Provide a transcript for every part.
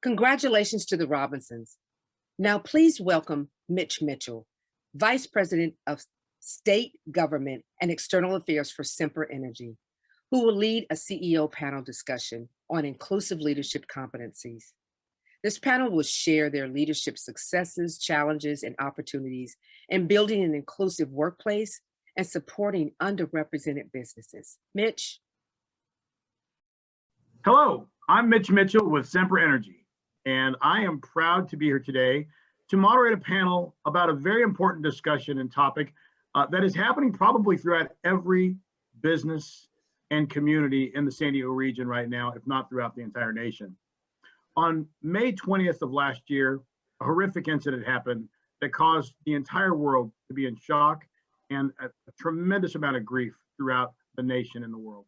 Congratulations to the Robinsons. Now please welcome Mitch Mitchell, Vice President of State Government and External Affairs for Semper Energy, who will lead a CEO panel discussion on inclusive leadership competencies. This panel will share their leadership successes, challenges, and opportunities in building an inclusive workplace and supporting underrepresented businesses. Mitch. Hello, I'm Mitch Mitchell with Semper Energy, and I am proud to be here today to moderate a panel about a very important discussion and topic that is happening probably throughout every business and community in the San Diego region right now, if not throughout the entire nation. On May 20th of last year, a horrific incident happened that caused the entire world to be in shock and a tremendous amount of grief throughout the nation and the world.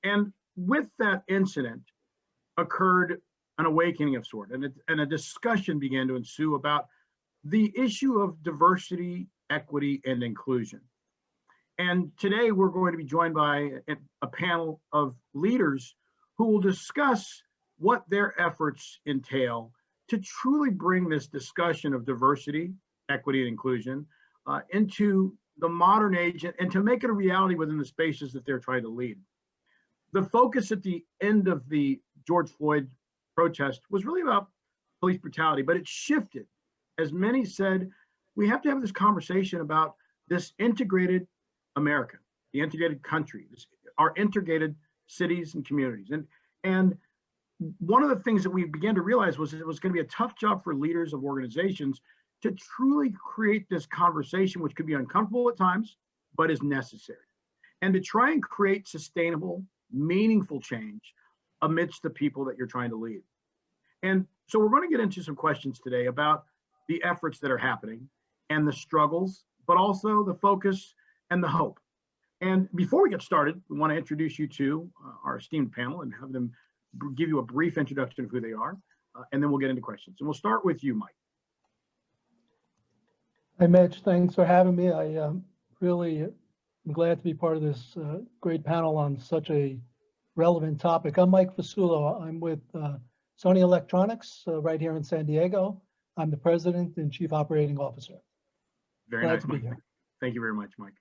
And with that incident occurred an awakening of sort, and a discussion began to ensue about the issue of diversity, equity, and inclusion. And today we're going to be joined by a panel of leaders who will discuss what their efforts entail to truly bring this discussion of diversity, equity, and inclusion into the modern age and to make it a reality within the spaces that they're trying to lead. The focus at the end of the George Floyd protest was really about police brutality, but it shifted. As many said, we have to have this conversation about this integrated America, the integrated country, our integrated cities and communities. And one of the things that we began to realize was that it was going to be a tough job for leaders of organizations to truly create this conversation, which could be uncomfortable at times, but is necessary. And to try and create sustainable, meaningful change amidst the people that you're trying to lead. And so we're going to get into some questions today about the efforts that are happening and the struggles, but also the focus and the hope. And before we get started, we want to introduce you to our esteemed panel and have them give you a brief introduction of who they are, and then we'll get into questions. And we'll start with you, Mike. Hi, Mitch. Thanks for having me. I really am glad to be part of this great panel on such a relevant topic. I'm Mike Fasulo. I'm with Sony Electronics right here in San Diego. I'm the President and Chief Operating Officer. Very nice, Mike. Thank you very much, Mike.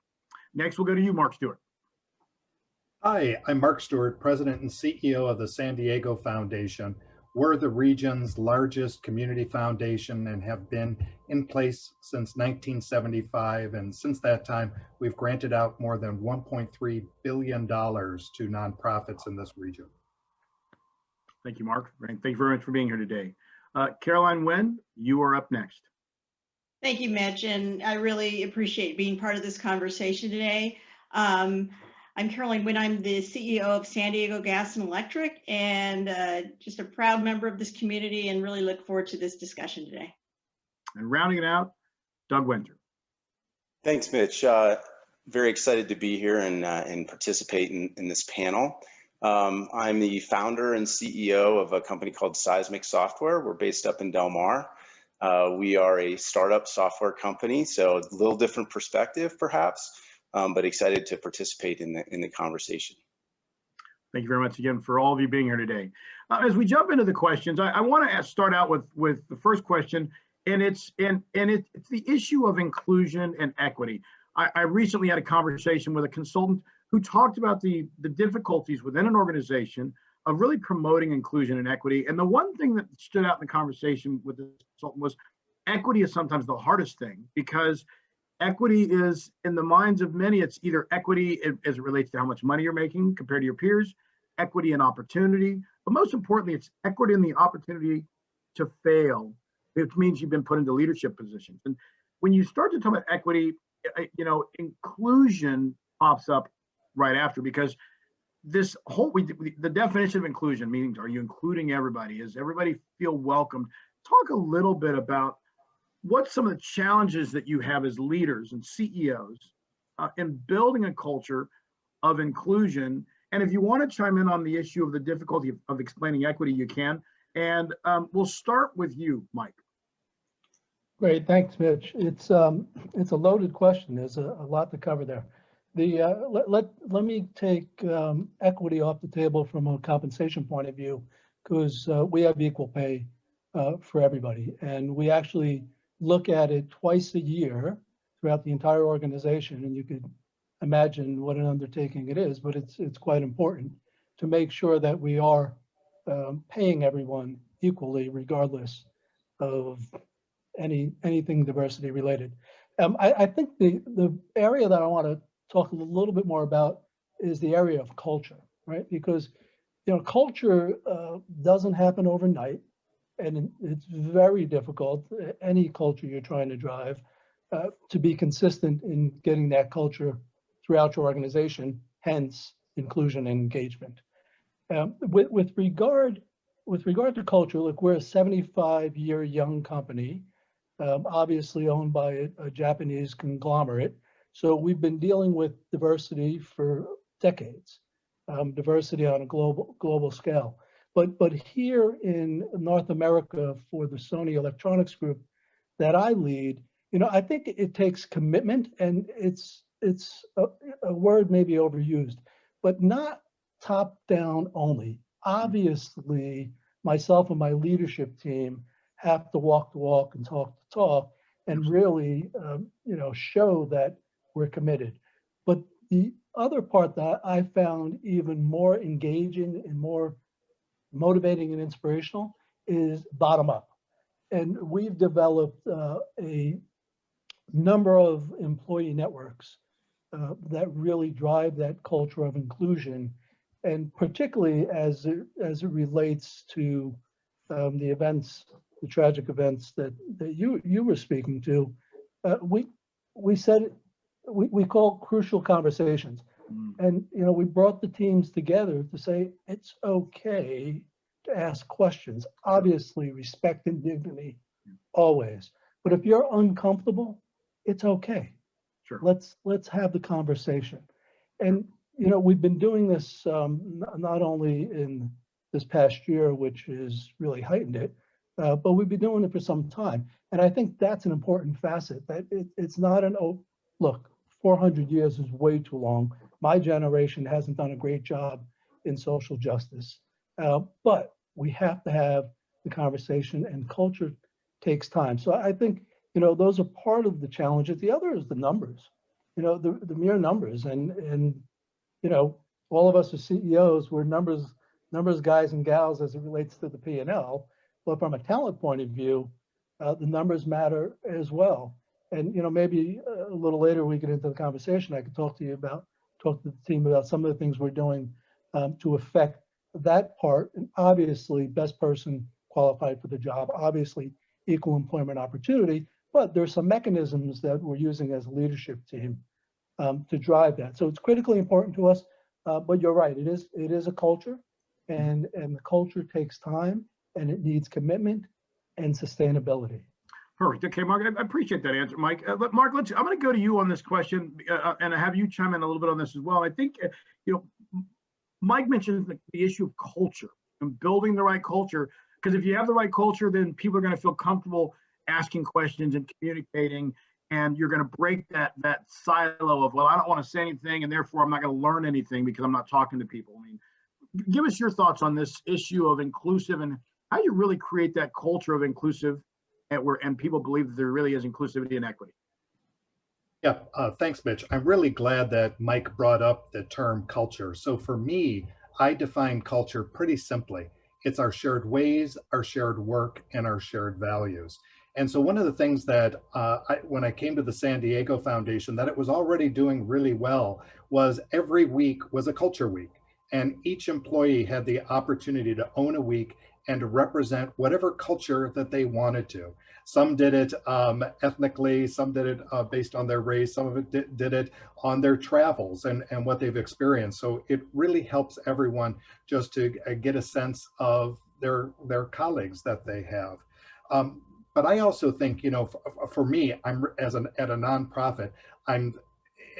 Next, we'll go to you, Mark Stewart. Hi, I'm Mark Stewart, President and CEO of the San Diego Foundation. We're the region's largest community foundation and have been in place since 1975. And since that time, we've granted out more than $1.3 billion to nonprofits in this region. Thank you, Mark. Thank you very much for being here today. Caroline Nguyen, you are up next. Thank you, Mitch, and I really appreciate being part of this conversation today. I'm Caroline Nguyen. I'm the CEO of San Diego Gas and Electric, and just a proud member of this community, and really look forward to this discussion today. And rounding it out, Doug Winter. Thanks, Mitch. Very excited to be here and participate in this panel. I'm the founder and CEO of a company called Seismic Software. We're based up in Del Mar. We are a startup software company, so a little different perspective perhaps, but excited to participate in the conversation. Thank you very much again for all of you being here today. As we jump into the questions, I want to start out with the first question, and it's the issue of inclusion and equity. I recently had a conversation with a consultant who talked about the difficulties within an organization of really promoting inclusion and equity. And the one thing that stood out in the conversation with the consultant was equity is sometimes the hardest thing, because equity is, in the minds of many, it's either equity as it relates to how much money you're making compared to your peers, equity and opportunity, but most importantly, it's equity in the opportunity to fail, which means you've been put into leadership positions. And when you start to talk about equity, inclusion pops up right after, because this whole, the definition of inclusion, meaning are you including everybody? Is everybody feel welcomed? Talk a little bit about what some of the challenges that you have as leaders and CEOs in building a culture of inclusion. And if you want to chime in on the issue of the difficulty of explaining equity, you can. And we'll start with you, Mike. Great, thanks, Mitch. It's a loaded question. There's a lot to cover there. Let me take equity off the table from a compensation point of view, because we have equal pay for everybody. And we actually look at it twice a year throughout the entire organization. And you could imagine what an undertaking it is, but it's quite important to make sure that we are paying everyone equally, regardless of anything diversity related. I think the area that I want to talk a little bit more about is the area of culture, right? Because culture doesn't happen overnight, and it's very difficult, any culture you're trying to drive, to be consistent in getting that culture throughout your organization, hence inclusion and engagement. With regard to culture, look, we're a 75-year young company, obviously owned by a Japanese conglomerate. So we've been dealing with diversity for decades, diversity on a global scale. But here in North America, for the Sony Electronics Group that I lead, I think it takes commitment, and it's a word maybe overused, but not top down only. Obviously, myself and my leadership team have to walk the walk and talk the talk, and really, show that we're committed. But the other part that I found even more engaging and more motivating and inspirational is bottom up. And we've developed a number of employee networks that really drive that culture of inclusion, and particularly as it relates to the events, the tragic events that you were speaking to. We said we call crucial conversations, and we brought the teams together to say it's okay to ask questions. Obviously, respect and dignity always, but if you're uncomfortable, it's okay. Sure. Let's have the conversation. And we've been doing this not only in this past year, which has really heightened it, but we've been doing it for some time. And I think that's an important facet, that it's not look, 400 years is way too long. My generation hasn't done a great job in social justice, but we have to have the conversation, and culture takes time. So I think those are part of the challenges. The other is the numbers, the mere numbers, and all of us as CEOs, we're numbers guys and gals as it relates to the P&L. But from a talent point of view, the numbers matter as well. And maybe a little later we get into the conversation, I could talk to the team about some of the things we're doing to affect that part. And obviously, best person qualified for the job, obviously equal employment opportunity. But there's some mechanisms that we're using as a leadership team to drive that. So it's critically important to us. But you're right, it is a culture, and the culture takes time, and it needs commitment and sustainability. Perfect. Okay, Mark, I appreciate that answer, Mike. Mark, I'm going to go to you on this question and have you chime in a little bit on this as well. I think, Mike mentioned the issue of culture and building the right culture, because if you have the right culture, then people are going to feel comfortable asking questions and communicating, and you're going to break that silo of, well, I don't want to say anything, and therefore I'm not going to learn anything because I'm not talking to people. I mean, give us your thoughts on this issue of inclusive and how you really create that culture of inclusive, and people believe that there really is inclusivity and equity. Yeah, thanks, Mitch. I'm really glad that Mike brought up the term culture. So for me, I define culture pretty simply. It's our shared ways, our shared work, and our shared values. And so one of the things that when I came to the San Diego Foundation, that it was already doing really well, was every week was a culture week. And each employee had the opportunity to own a week and to represent whatever culture that they wanted to. Some did it ethnically, some did it based on their race, some of it did it on their travels and what they've experienced. So it really helps everyone just to get a sense of their colleagues that they have. But I also think, for me, I'm at a nonprofit, I'm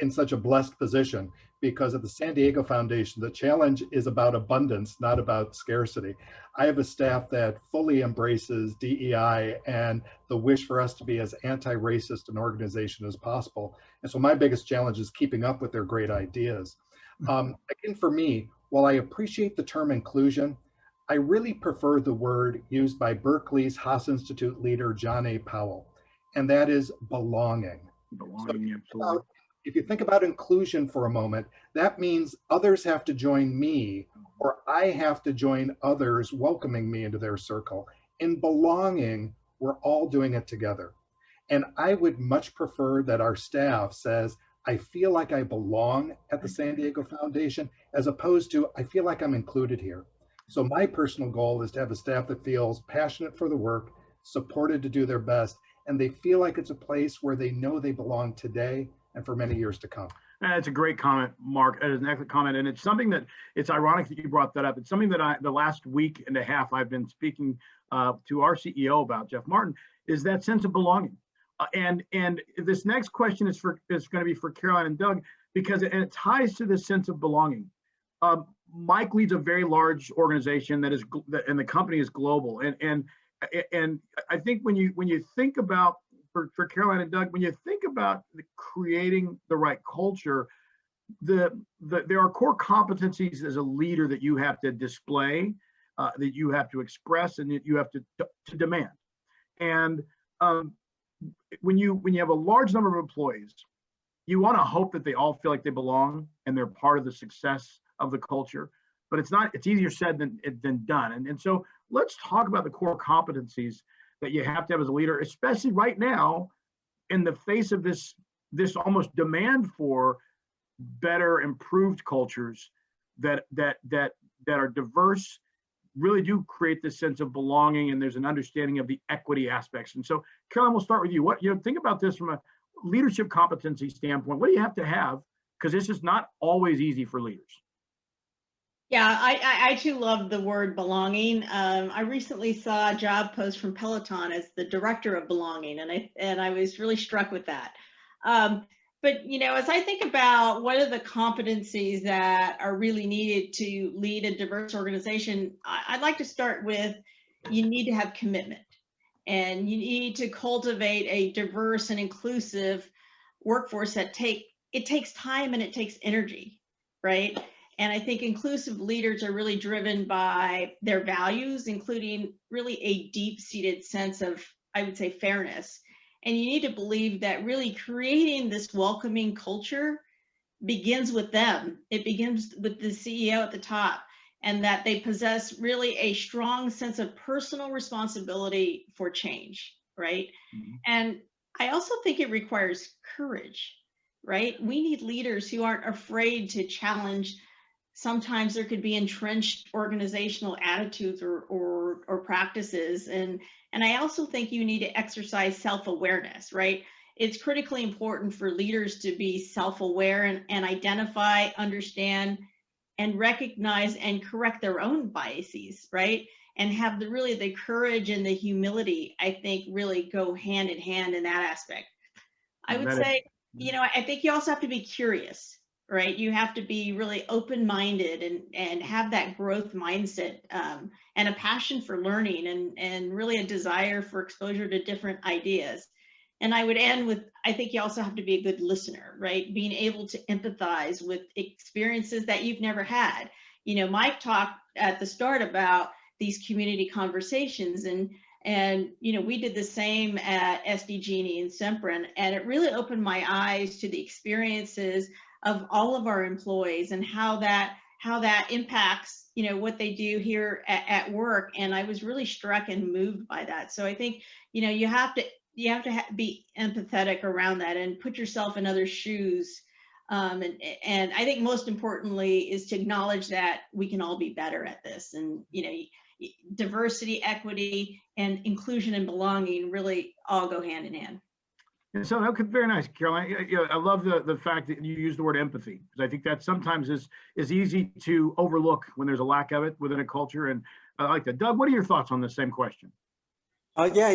in such a blessed position because at the San Diego Foundation, the challenge is about abundance, not about scarcity. I have a staff that fully embraces DEI and the wish for us to be as anti-racist an organization as possible. And so my biggest challenge is keeping up with their great ideas. Again, for me, while I appreciate the term inclusion, I really prefer the word used by Berkeley's Haas Institute leader, John A. Powell, and that is belonging. So Belonging, absolutely. if you think about inclusion for a moment, that means others have to join me, or I have to join others welcoming me into their circle. In belonging, we're all doing it together. And I would much prefer that our staff says, I feel like I belong at the San Diego Foundation, as opposed to I feel like I'm included here. So my personal goal is to have a staff that feels passionate for the work, supported to do their best, and they feel like it's a place where they know they belong today and for many years to come. That's a great comment, Mark. That is an excellent comment. And it's something that it's ironic that you brought that up. It's something that the last week and a half, I've been speaking to our CEO about, Jeff Martin, is that sense of belonging. And this next question is going to be for Caroline and Doug, because it ties to this sense of belonging. Mike leads a very large organization and the company is global. And I think when you think about, for Caroline and Doug, when you think about creating the right culture, there are core competencies as a leader that you have to display, that you have to express, and that you have to demand. And when you have a large number of employees, you want to hope that they all feel like they belong and they're part of the success of the culture. But it's easier said than done. And so let's talk about the core competencies that you have to have as a leader, especially right now in the face of this almost demand for better, improved cultures that are diverse, really do create this sense of belonging, and there's an understanding of the equity aspects. And so, Caroline, we'll start with you. Think about this from a leadership competency standpoint. What do you have to have? Because this is not always easy for leaders. Yeah, I too love the word belonging. I recently saw a job post from Peloton as the director of belonging, and I was really struck with that. But as I think about what are the competencies that are really needed to lead a diverse organization, I'd like to start with you need to have commitment, and you need to cultivate a diverse and inclusive workforce that takes time and it takes energy, right? And I think inclusive leaders are really driven by their values, including really a deep-seated sense of, I would say, fairness. And you need to believe that really creating this welcoming culture begins with them. It begins with the CEO at the top, and that they possess really a strong sense of personal responsibility for change, right? Mm-hmm. And I also think it requires courage, right? We need leaders who aren't afraid to challenge. Sometimes there could be entrenched organizational attitudes or practices. And I also think you need to exercise self-awareness, right? It's critically important for leaders to be self-aware and identify, understand, and recognize and correct their own biases, right? And have the courage and the humility, I think, really go hand in hand in that aspect. I would say, I think you also have to be curious. Right, you have to be really open-minded and have that growth mindset and a passion for learning and really a desire for exposure to different ideas. And I would end with, I think you also have to be a good listener, right? Being able to empathize with experiences that you've never had. Mike talked at the start about these community conversations, and we did the same at SD Genie and Semprin, and it really opened my eyes to the experiences of all of our employees and how that impacts what they do here at work. And I was really struck and moved by that. So I think you have to be empathetic around that and put yourself in other shoes. And I think most importantly is to acknowledge that we can all be better at this. And diversity, equity, and inclusion and belonging really all go hand in hand. So okay, very nice, Caroline. I love the fact that you use the word empathy, because I think that sometimes is easy to overlook when there's a lack of it within a culture. And I like that. Doug, what are your thoughts on the same question? Yeah,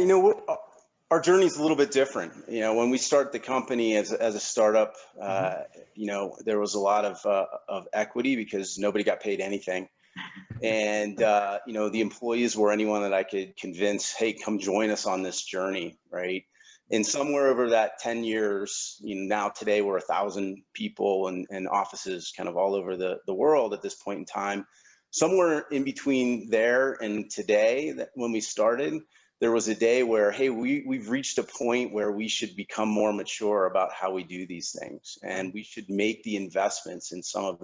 our journey is a little bit different. When we start the company as a startup, there was a lot of equity because nobody got paid anything. And, the employees were anyone that I could convince, hey, come join us on this journey, right? And somewhere over that 10 years, now today we're 1,000 people and offices kind of all over the world at this point in time. somewhere in between there and today, that when we started, there was a day where, hey, we've reached a point where we should become more mature about how we do these things, and we should make the investments in some of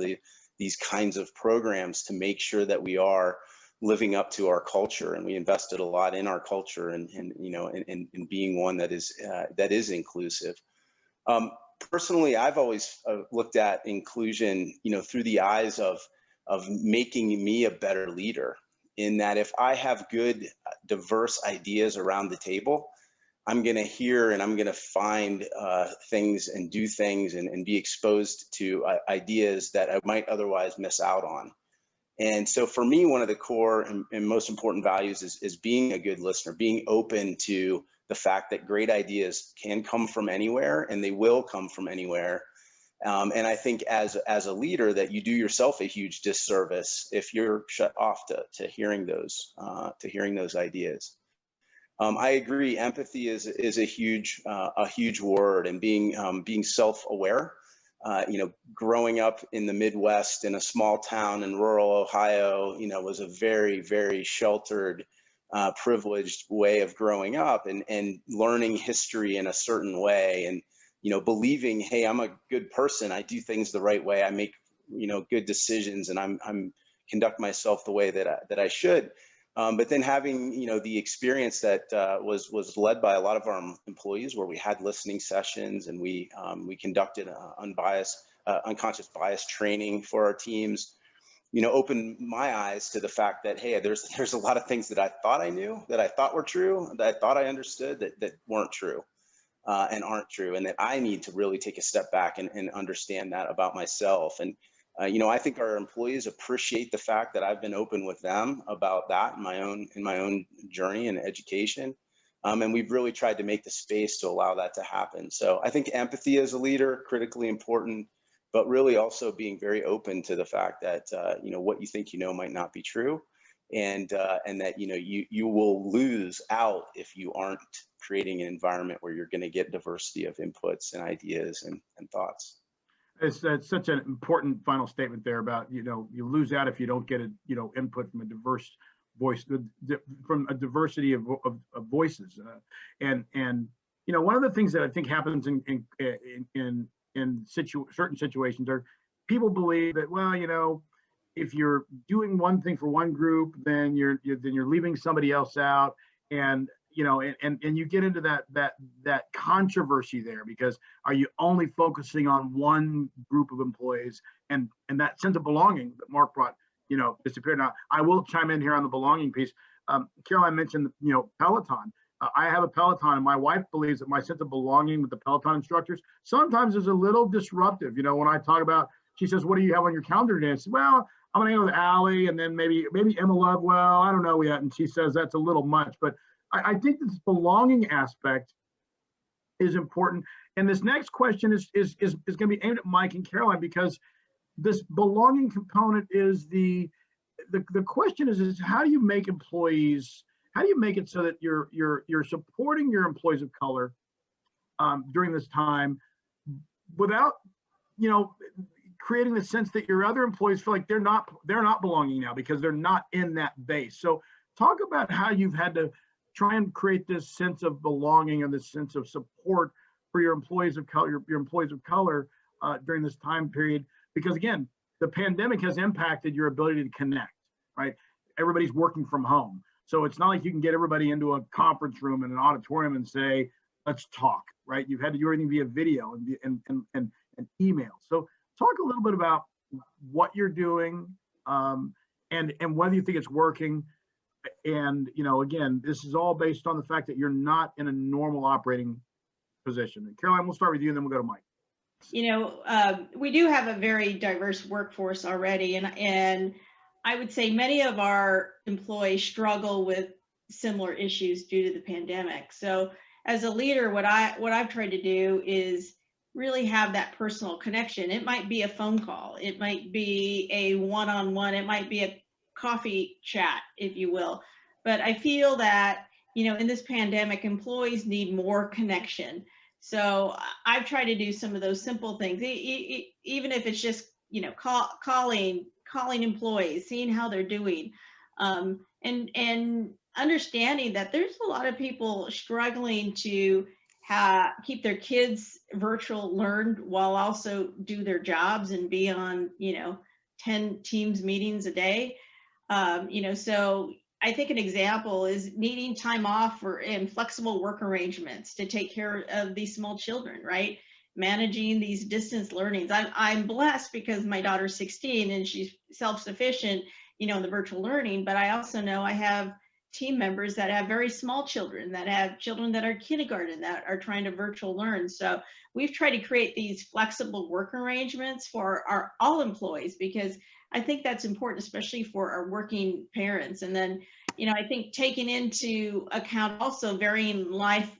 these kinds of programs to make sure that we are living up to our culture. And we invested a lot in our culture and you know, in being one that is inclusive. Personally, I've always looked at inclusion, you know, through the eyes of making me a better leader, in that if I have good, diverse ideas around the table, I'm going to hear and I'm going to find things and do things and be exposed to ideas that I might otherwise miss out on. And so for me, one of the core and most important values is being a good listener, being open to the fact that great ideas can come from anywhere and they will come from anywhere. And I think as a leader that you do yourself a huge disservice if you're shut off to hearing those ideas. I agree. Empathy is a huge word, and being self-aware. You know, growing up in the Midwest in a small town in rural Ohio, you know, was a very, very sheltered, privileged way of growing up and learning history in a certain way, and, you know, believing, hey, I'm a good person. I do things the right way. I make, you know, good decisions, and I'm conduct myself the way that I should. But then having, you know, the experience that was led by a lot of our employees, where we had listening sessions and we conducted unconscious bias training for our teams, you know, opened my eyes to the fact that, hey, there's a lot of things that I thought I knew, that I thought were true, that I thought I understood, that weren't true and aren't true, and that I need to really take a step back and understand that about myself. And you know, I think our employees appreciate the fact that I've been open with them about that in my own journey and education. And we've really tried to make the space to allow that to happen. So I think empathy as a leader, critically important, but really also being very open to the fact that, you know, what you think you know might not be true. And that, you know, you will lose out if you aren't creating an environment where you're going to get diversity of inputs and ideas and thoughts. It's such an important final statement there about, you know, you lose out if you don't get you know, input from a diverse voice, from a diversity of voices, and you know, one of the things that I think happens in certain situations are people believe that, well, you know, if you're doing one thing for one group, then you're leaving somebody else out, and you know, and you get into that controversy there, because are you only focusing on one group of employees, and that sense of belonging that Mark brought, you know, disappeared. Now, I will chime in here on the belonging piece. Caroline mentioned, you know, Peloton. I have a Peloton, and my wife believes that my sense of belonging with the Peloton instructors sometimes is a little disruptive. You know, when I talk about, she says, what do you have on your calendar today? I said, well, I'm going to go with Allie, and then maybe Emma Lovewell. I don't know yet. And she says that's a little much, but I think this belonging aspect is important. And this next question is going to be aimed at Mike and Caroline, because this belonging component is the question is how do you make employees, how do you make it so that you're supporting your employees of color during this time without, you know, creating the sense that your other employees feel like they're not belonging now because they're not in that base. So talk about how you've had to try and create this sense of belonging and this sense of support for your employees of color, during this time period, because again, the pandemic has impacted your ability to connect, right? Everybody's working from home. So it's not like you can get everybody into a conference room and an auditorium and say, let's talk, right? You've had to do everything via video and email. So talk a little bit about what you're doing and whether you think it's working. And, you know, again, this is all based on the fact that you're not in a normal operating position. And Caroline, we'll start with you and then we'll go to Mike. You know, we do have a very diverse workforce already. And I would say many of our employees struggle with similar issues due to the pandemic. So as a leader, what I've tried to do is really have that personal connection. It might be a phone call. It might be a one-on-one. It might be a coffee chat, if you will. But I feel that, you know, in this pandemic, employees need more connection. So I've tried to do some of those simple things, even if it's just, you know, calling, calling employees, seeing how they're doing, and understanding that there's a lot of people struggling to keep their kids virtual learned while also do their jobs and be on, 10 Teams meetings a day. So I think an example is needing time off and flexible work arrangements to take care of these small children, right? Managing these distance learnings. I'm blessed because my daughter's 16 and she's self-sufficient, in the virtual learning, but I also know I have team members that have very small children, that have children that are kindergarten, that are trying to virtual learn. So we've tried to create these flexible work arrangements for all employees, because I think that's important, especially for our working parents. And then, I think taking into account also varying life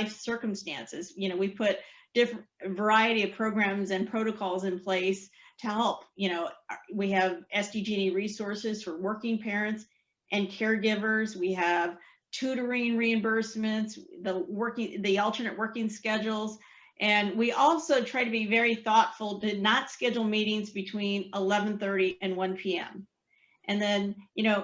circumstances. We put different variety of programs and protocols in place to help. We have SDG&E resources for working parents and caregivers. We have tutoring reimbursements, the alternate working schedules. And we also try to be very thoughtful to not schedule meetings between 11:30 and 1 p.m. And then,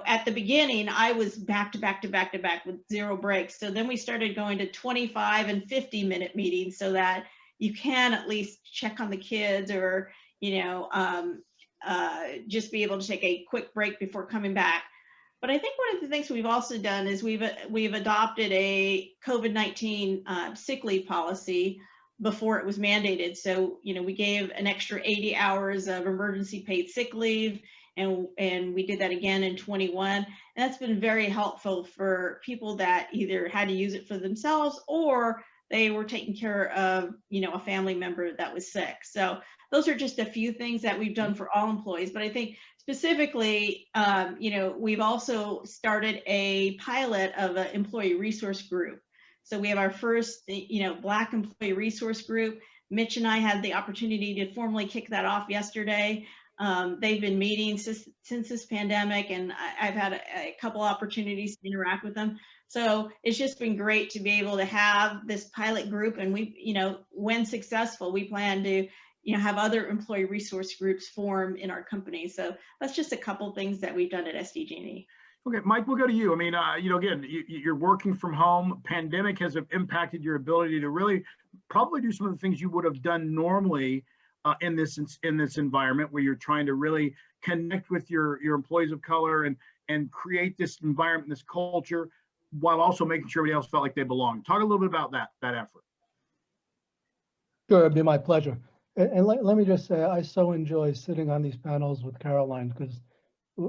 at the beginning, I was back to back with zero breaks. So then we started going to 25 and 50-minute meetings so that you can at least check on the kids, or, just be able to take a quick break before coming back. But I think one of the things we've also done is we've adopted a COVID-19 sick leave policy before it was mandated. So, we gave an extra 80 hours of emergency paid sick leave, and we did that again in 21. And that's been very helpful for people that either had to use it for themselves or they were taking care of, a family member that was sick. So those are just a few things that we've done for all employees. But I think specifically, we've also started a pilot of an employee resource group. So we have our first, Black employee resource group. Mitch and I had the opportunity to formally kick that off yesterday. They've been meeting since this pandemic, and I've had a couple opportunities to interact with them. So it's just been great to be able to have this pilot group, and we, when successful, we plan to, have other employee resource groups form in our company. So that's just a couple things that we've done at SDG&E. Okay, Mike, we'll go to you. I mean, again, you're working from home. Pandemic has impacted your ability to really probably do some of the things you would have done normally in this environment, where you're trying to really connect with your employees of color and create this environment, this culture, while also making sure everybody else felt like they belong. Talk a little bit about that effort. Sure, it'd be my pleasure. And let me just say, I so enjoy sitting on these panels with Caroline, because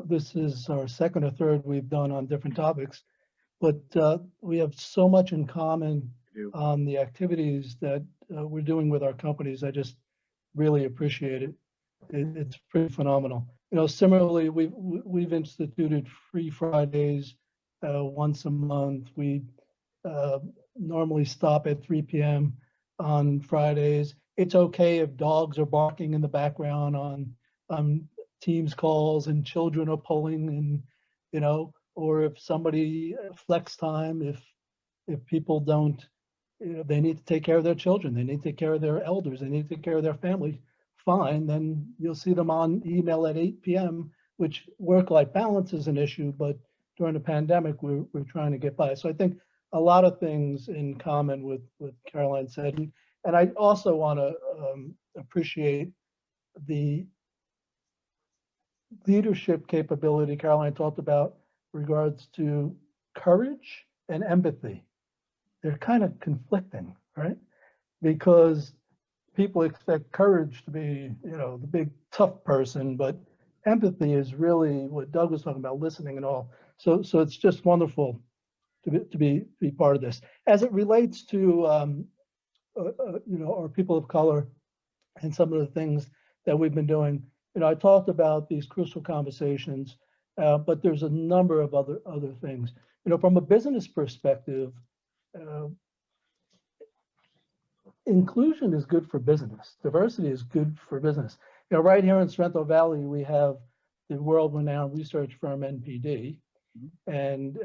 this is our second or third we've done on different topics, but we have so much in common on the activities that we're doing with our companies. I just really appreciate it. It's pretty phenomenal. Similarly, we've instituted free Fridays once a month. We normally stop at 3 p.m. on Fridays. It's okay if dogs are barking in the background on Teams calls and children are pulling, and or if somebody flex time, if people don't, they need to take care of their children, they need to take care of their elders, they need to take care of their family, fine, then you'll see them on email at 8 p.m., which work-life balance is an issue, but during the pandemic, we're trying to get by. So I think a lot of things in common with what Caroline said. And I also want to appreciate the leadership capability Caroline talked about regards to courage and empathy. They're kind of conflicting, right? Because people expect courage to be, the big tough person, but empathy is really what Doug was talking about, listening and all. So it's just wonderful to be part of this. As it relates to our people of color and some of the things that we've been doing. I talked about these crucial conversations, but there's a number of other things. From a business perspective, inclusion is good for business. Diversity is good for business. Right here in Sorrento Valley, we have the world-renowned research firm NPD, and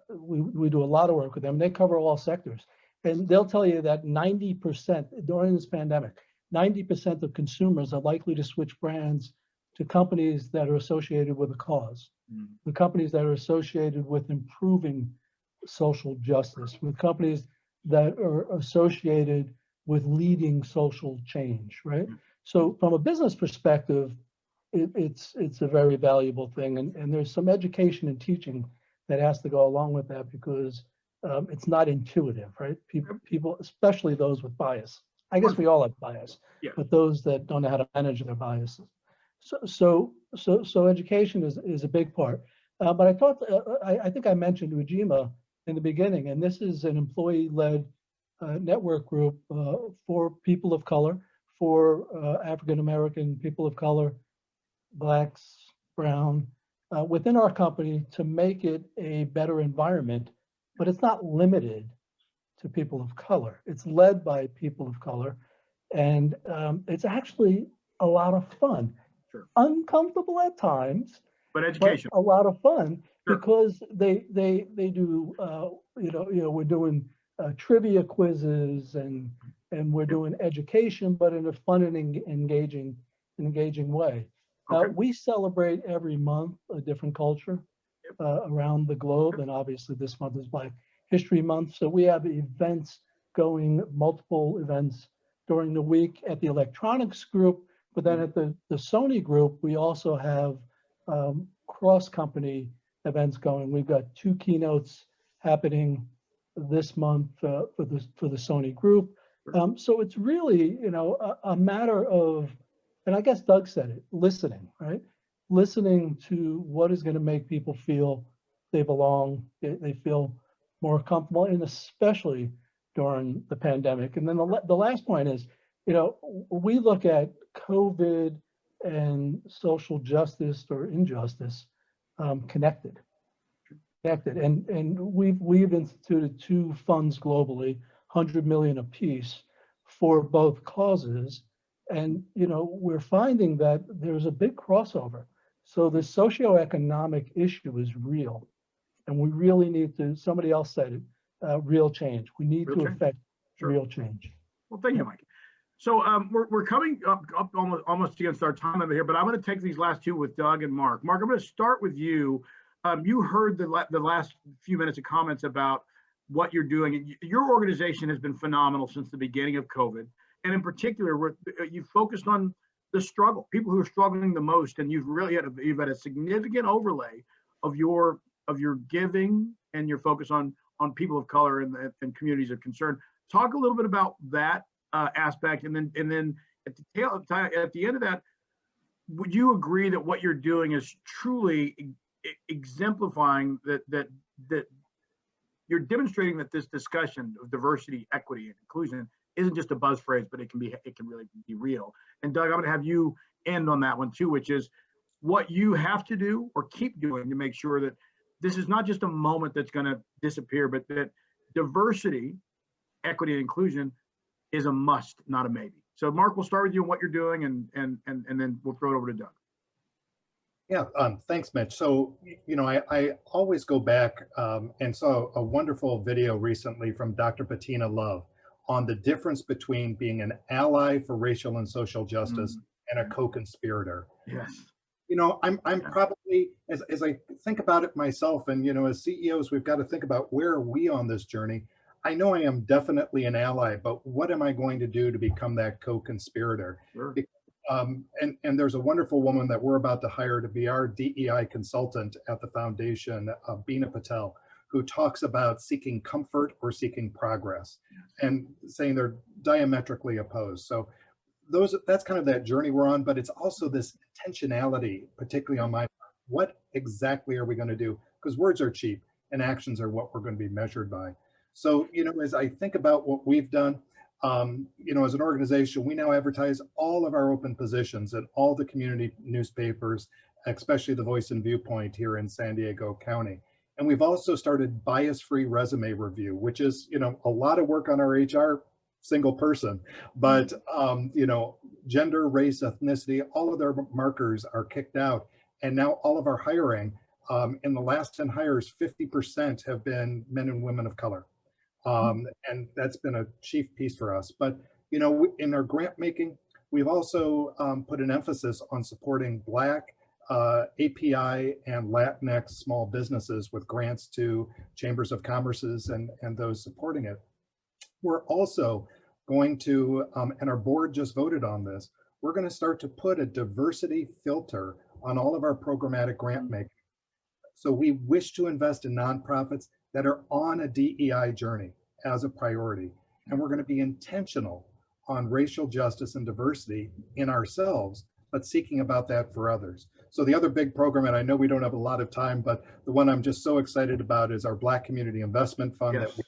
we do a lot of work with them. They cover all sectors, and they'll tell you that 90% during this pandemic, 90% of consumers are likely to switch brands to companies that are associated with a cause, the companies that are associated with improving social justice, with companies that are associated with leading social change, right? So from a business perspective, it's a very valuable thing. And there's some education and teaching that has to go along with that because it's not intuitive, right? People, especially those with bias. I guess we all have bias, but those that don't know how to manage their biases. So education is a big part. But I thought, I think I mentioned Ujima in the beginning, and this is an employee-led network group for people of color, for African-American people of color, Blacks, Brown, within our company to make it a better environment, but it's not limited to people of color. It's led by people of color, and it's actually a lot of fun. Sure. Uncomfortable at times, but education, but a lot of fun. Sure. Because they do we're doing trivia quizzes and we're doing education, but in a fun and engaging way. Okay. We celebrate every month a different culture around the globe, and obviously this month is Black History Month. So we have events going, multiple events during the week at the electronics group, but then at the Sony group, we also have cross-company events going. We've got 2 keynotes happening this month for the Sony group. So it's really, a matter of, and I guess Doug said it, listening, right? Listening to what is going to make people feel they belong, they feel more comfortable, and especially during the pandemic. And then the last point is, we look at COVID and social justice or injustice connected. And we've instituted 2 funds globally, 100 million apiece, for both causes. And we're finding that there's a big crossover. So the socioeconomic issue is real, and we really need to. Somebody else said it, real change. We need to affect real change. Well, thank you, Mike. So we're coming up almost against our time over here, but I'm going to take these last 2 with Doug and Mark. Mark, I'm going to start with you. You heard the last few minutes of comments about what you're doing. Your organization has been phenomenal since the beginning of COVID. And in particular, you focused on the struggle, people who are struggling the most, and you've had a significant overlay of your giving and your focus on people of color and communities of concern. Talk a little bit about that aspect, and then at the end of that, would you agree that what you're doing is truly exemplifying that you're demonstrating that this discussion of diversity, equity, and inclusion isn't just a buzz phrase, but it can really be real. And Doug, I'm going to have you end on that one too, which is what you have to do or keep doing to make sure that this is not just a moment that's going to disappear, but that diversity, equity, and inclusion is a must, not a maybe. So Mark, we'll start with you on what you're doing, and then we'll throw it over to Doug. Yeah, thanks, Mitch. So, I always go back and saw a wonderful video recently from Dr. Bettina Love on the difference between being an ally for racial and social justice and a co-conspirator. Yes. I'm probably, as I think about it myself, and, as CEOs, we've got to think about where are we on this journey. I know I am definitely an ally, but what am I going to do to become that co-conspirator? Sure. And there's a wonderful woman that we're about to hire to be our DEI consultant at the foundation, Beena Patel, who talks about seeking comfort or seeking progress, and saying they're diametrically opposed. So that's kind of that journey we're on, but it's also this intentionality, particularly on my part. What exactly are we going to do? Because words are cheap and actions are what we're going to be measured by. So, as I think about what we've done, as an organization, we now advertise all of our open positions in all the community newspapers, especially the Voice and Viewpoint here in San Diego County. And we've also started bias-free resume review, which is, a lot of work on our HR single person, but, gender, race, ethnicity, all of their markers are kicked out. And now all of our hiring, in the last 10 hires, 50% have been men and women of color. And that's been a chief piece for us. But, in our grant making, We've also put an emphasis on supporting Black, API, and Latinx small businesses with grants to chambers of commerces and those supporting it. We're also going to, and our board just voted on this, we're going to start to put a diversity filter on all of our programmatic grant making. So we wish to invest in nonprofits that are on a DEI journey as a priority. And we're going to be intentional on racial justice and diversity in ourselves, but seeking about that for others. So the other big program, and I know we don't have a lot of time, but the one I'm just so excited about is our Black Community Investment Fund that we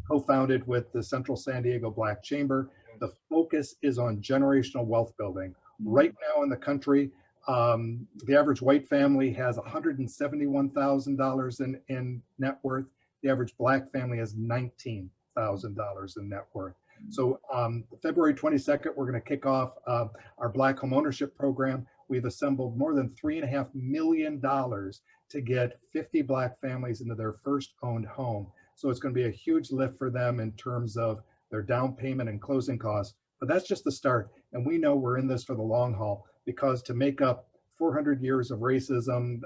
co-founded with the Central San Diego Black Chamber. The focus is on generational wealth building. Right now in the country, the average white family has $171,000 in net worth. The average Black family has $19,000 in net worth. So February 22nd, we're going to kick off our Black home ownership program. We've assembled more than $3.5 million to get 50 Black families into their first owned home. So it's going to be a huge lift for them in terms of their down payment and closing costs. But that's just the start. And we know we're in this for the long haul, because to make up 400 years of racism,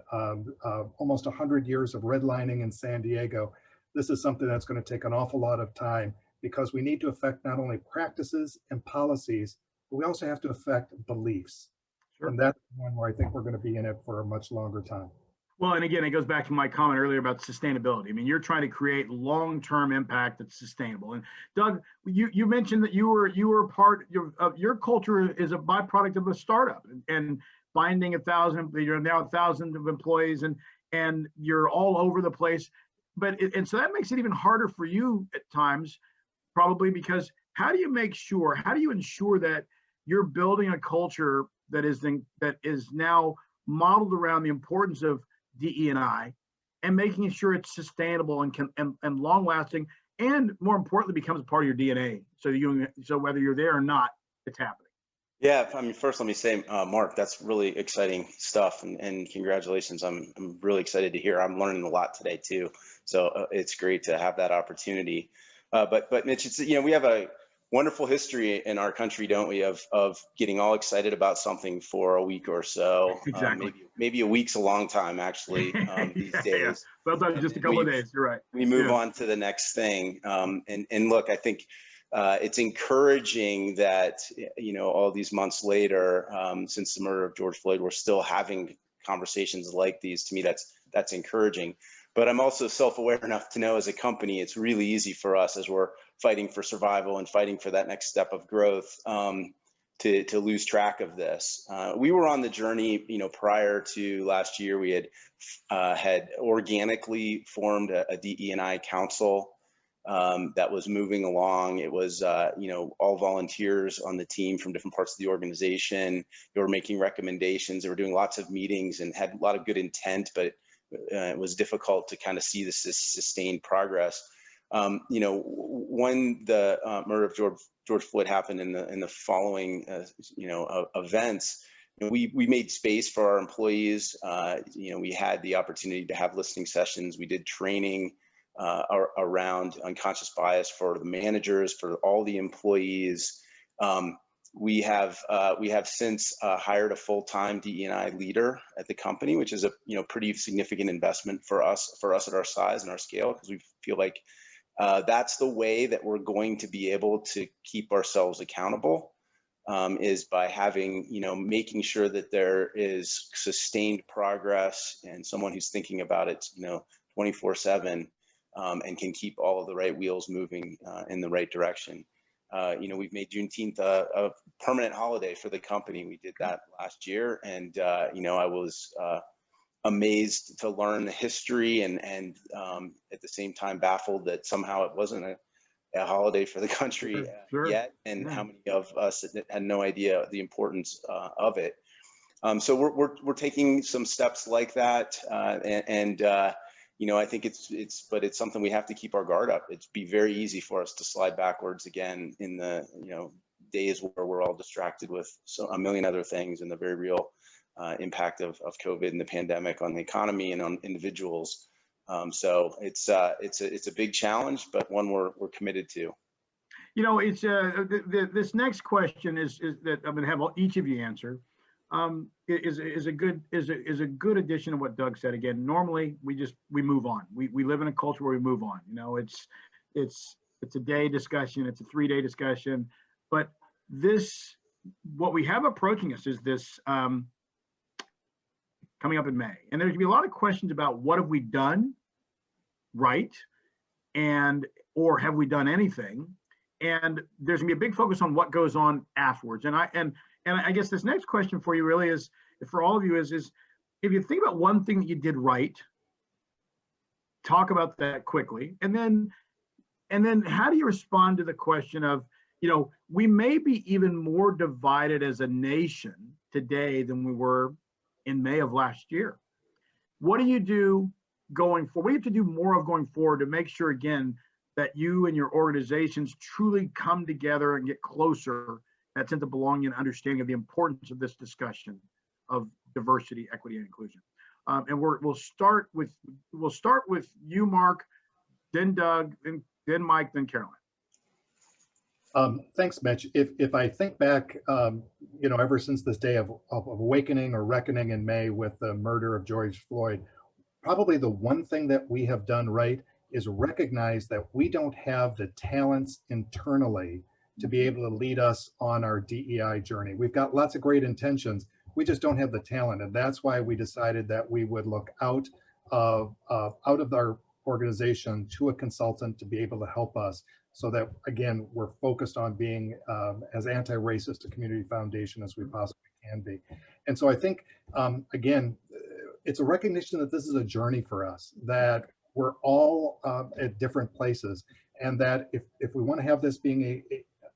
almost 100 years of redlining in San Diego, this is something that's going to take an awful lot of time, because we need to affect not only practices and policies, but we also have to affect beliefs. Sure. And that's one where I think we're going to be in it for a much longer time. Well, and again, it goes back to my comment earlier about sustainability. I mean, you're trying to create long-term impact that's sustainable. And Doug, you mentioned that you were part of your culture is a byproduct of a startup and finding 1,000. You're now 1,000 of employees, and you're all over the place. But and so that makes it even harder for you at times, probably, because how do you ensure that you're building a culture that is now modeled around the importance of DE&I and making sure it's sustainable and long lasting, and more importantly, becomes a part of your DNA. So whether you're there or not, it's happening. Yeah, I mean, first let me say, Mark, that's really exciting stuff, and congratulations. I'm really excited to hear. I'm learning a lot today too, so it's great to have that opportunity. But Mitch, it's, we have a wonderful history in our country, don't we, of getting all excited about something for a week or so. Exactly. Maybe a week's a long time, actually, these days. Yeah. Well, just a couple of days. You're right. We move on to the next thing. And look, I think it's encouraging that, all these months later, since the murder of George Floyd, we're still having conversations like these. To me, that's encouraging. But I'm also self-aware enough to know, as a company, it's really easy for us, as we're fighting for survival and fighting for that next step of growth, to lose track of this. We were on the journey, prior to last year. We had organically formed a DE&I council that was moving along. It was, all volunteers on the team from different parts of the organization. They were making recommendations. They were doing lots of meetings and had a lot of good intent, but it was difficult to kind of see this sustained progress. When the murder of George Floyd happened in the following, events, we made space for our employees. We had the opportunity to have listening sessions. We did training around unconscious bias for the managers, for all the employees. We have since hired a full-time DE&I leader at the company, which is a pretty significant investment for us at our size and our scale, because we feel like that's the way that we're going to be able to keep ourselves accountable, is by having, making sure that there is sustained progress and someone who's thinking about it, 24/7, and can keep all of the right wheels moving in the right direction. We've made Juneteenth a permanent holiday for the company. We did that last year, and I was amazed to learn the history, and at the same time baffled that somehow it wasn't a holiday for the country yet, and how many of us had no idea the importance of it. So we're taking some steps like that, I think it's something we have to keep our guard up. It'd be very easy for us to slide backwards again in the, days where we're all distracted with a million other things, and the very real impact of COVID and the pandemic on the economy and on individuals. So it's a big challenge, but one we're committed to. You know, it's this next question is that I'm going to have each of you answer. Is a good addition to what Doug said. Again, normally we move on. We live in a culture where we move on. You know, it's a day discussion, it's a 3-day discussion, but what we have approaching us is this coming up in May, and there's gonna be a lot of questions about what have we done right, or have we done anything, and there's gonna be a big focus on what goes on afterwards. And I guess this next question for you really is, for all of you, is if you think about one thing that you did right, talk about that quickly, and then how do you respond to the question of, you know, we may be even more divided as a nation today than we were in May of last year. What do you do going forward? What do you have to do more of going forward to make sure, again, that you and your organizations truly come together and get closer, that sense of belonging and understanding of the importance of this discussion of diversity, equity, and inclusion? And we'll start with you, Mark, then Doug, then Mike, then Caroline. Thanks, Mitch. If I think back, you know, ever since this day of awakening or reckoning in May with the murder of George Floyd, probably the one thing that we have done right is recognize that we don't have the talents internally to be able to lead us on our DEI journey. We've got lots of great intentions. We just don't have the talent. And that's why we decided that we would look out of our organization to a consultant to be able to help us, so that, again, we're focused on being as anti-racist a community foundation as we possibly can be. And so I think, again, it's a recognition that this is a journey for us, that we're all at different places, and that if we want to have this being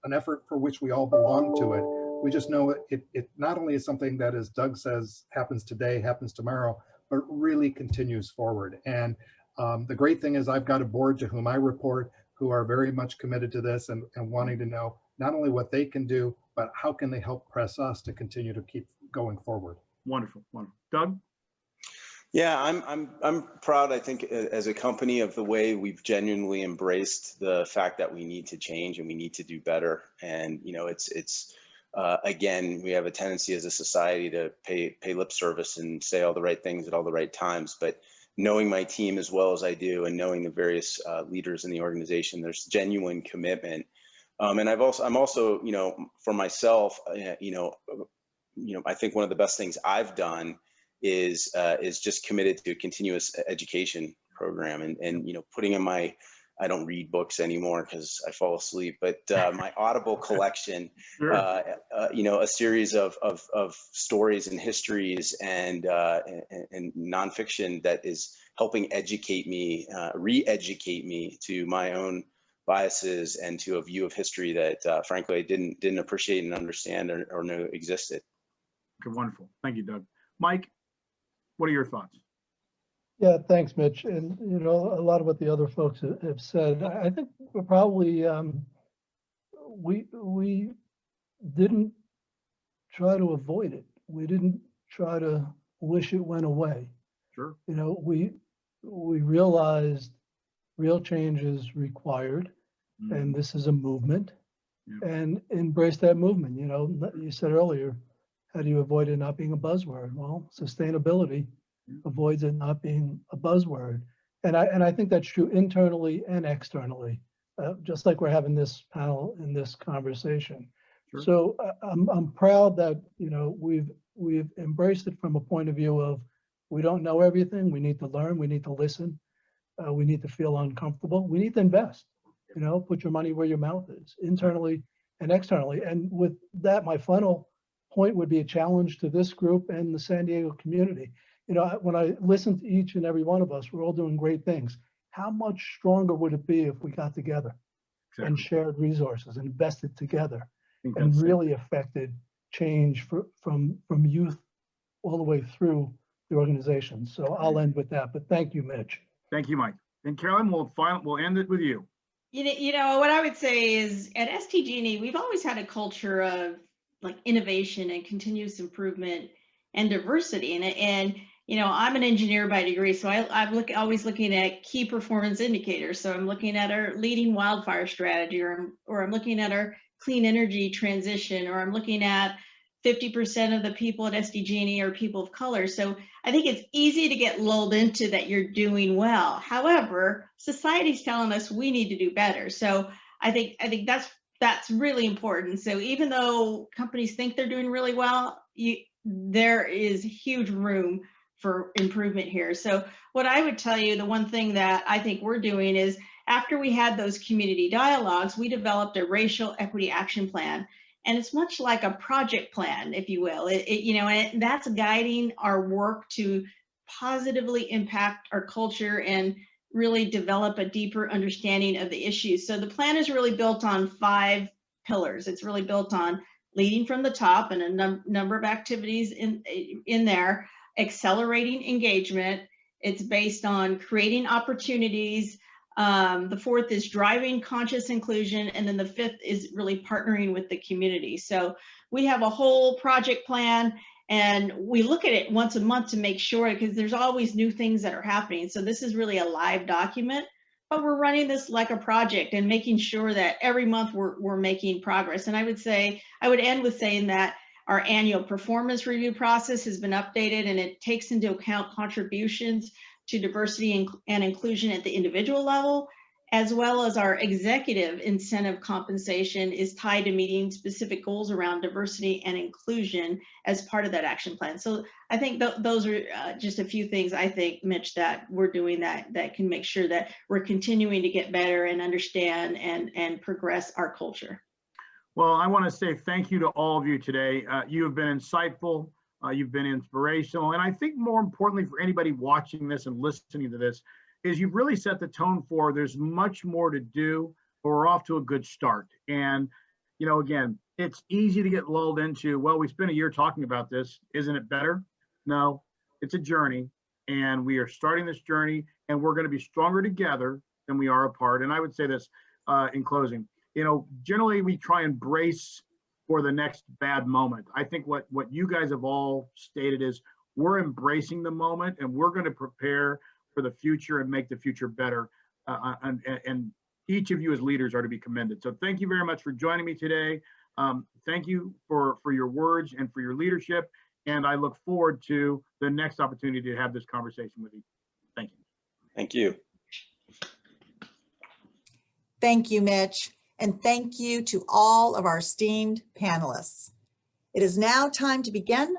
an effort for which we all belong to it, we just know it not only is something that, as Doug says, happens today, happens tomorrow, but really continues forward. And the great thing is I've got a board to whom I report, who are very much committed to this and wanting to know not only what they can do, but how can they help press us to continue to keep going forward. Wonderful, wonderful. Doug? Yeah, I'm proud, I think, as a company, of the way we've genuinely embraced the fact that we need to change and we need to do better. And, you know, it's again, we have a tendency as a society to pay lip service and say all the right things at all the right times, but knowing my team as well as I do, and knowing the various leaders in the organization, there's genuine commitment. And I'm also, you know, for myself, you know, I think one of the best things I've done is just committed to a continuous education program, and you know, putting in my, I don't read books anymore because I fall asleep, but my Audible collection, Sure. you know, a series of stories and histories and nonfiction that is helping educate me, re-educate me to my own biases and to a view of history that frankly I didn't appreciate and understand or know existed. Okay, wonderful. Thank you, Doug. Mike, what are your thoughts? Yeah, thanks, Mitch. And, you know, a lot of what the other folks have said, I think we're probably, we didn't try to avoid it. We didn't try to wish it went away. Sure. You know, we realized real change is required, and this is a movement, and embrace that movement. You know, you said earlier, how do you avoid it not being a buzzword? Well, sustainability avoids it not being a buzzword. And I think that's true internally and externally, just like we're having this panel in this conversation. Sure. So I'm proud that, you know, we've embraced it from a point of view of, we don't know everything. We need to learn. We need to listen. We need to feel uncomfortable. We need to invest, you know, put your money where your mouth is, internally and externally. And with that, my final point would be a challenge to this group and the San Diego community. You know, when I listen to each and every one of us, we're all doing great things. How much stronger would it be if we got together and shared resources and invested together and really affected change from youth all the way through the organization? So I'll end with that, but thank you, Mitch. Thank you, Mike. And Carolyn, we'll end it with you. You know, what I would say is at STG&E, we've always had a culture of like innovation and continuous improvement and diversity. And I'm an engineer by degree, so I'm always looking at key performance indicators. So I'm looking at our leading wildfire strategy, or I'm looking at our clean energy transition, or I'm looking at 50% of the people at SDG&E are people of color. So I think it's easy to get lulled into that you're doing well. However, society's telling us we need to do better. So I think that's really important. So even though companies think they're doing really well, there is huge room for improvement here. So what I would tell you, the one thing that I think we're doing is, after we had those community dialogues, we developed a racial equity action plan. And it's much like a project plan, if you will. And that's guiding our work to positively impact our culture and really develop a deeper understanding of the issues. So the plan is really built on 5 pillars. It's really built on leading from the top, and a number of activities in there, accelerating engagement. It's based on creating opportunities. The 4th is driving conscious inclusion. And then the 5th is really partnering with the community. So we have a whole project plan, and we look at it once a month to make sure, because there's always new things that are happening. So this is really a live document, but we're running this like a project and making sure that every month we're making progress. And I would end with saying that our annual performance review process has been updated, and it takes into account contributions to diversity and inclusion at the individual level, as well as our executive incentive compensation is tied to meeting specific goals around diversity and inclusion as part of that action plan. So I think those are just a few things, I think, Mitch, that we're doing that can make sure that we're continuing to get better and understand and progress our culture. Well, I want to say thank you to all of you today. You have been insightful. You've been inspirational. And I think more importantly for anybody watching this and listening to this is you've really set the tone for there's much more to do, but we're off to a good start. And, again, it's easy to get lulled into, well, we spent a year talking about this. Isn't it better? No, it's a journey. And we are starting this journey, and we're going to be stronger together than we are apart. And I would say this in closing. Generally we try and brace for the next bad moment. I think what you guys have all stated is we're embracing the moment, and we're going to prepare for the future and make the future better. And each of you as leaders are to be commended. So thank you very much for joining me today. Thank you for your words and for your leadership. And I look forward to the next opportunity to have this conversation with you. Thank you. Thank you. Thank you, Mitch. And thank you to all of our esteemed panelists. It is now time to begin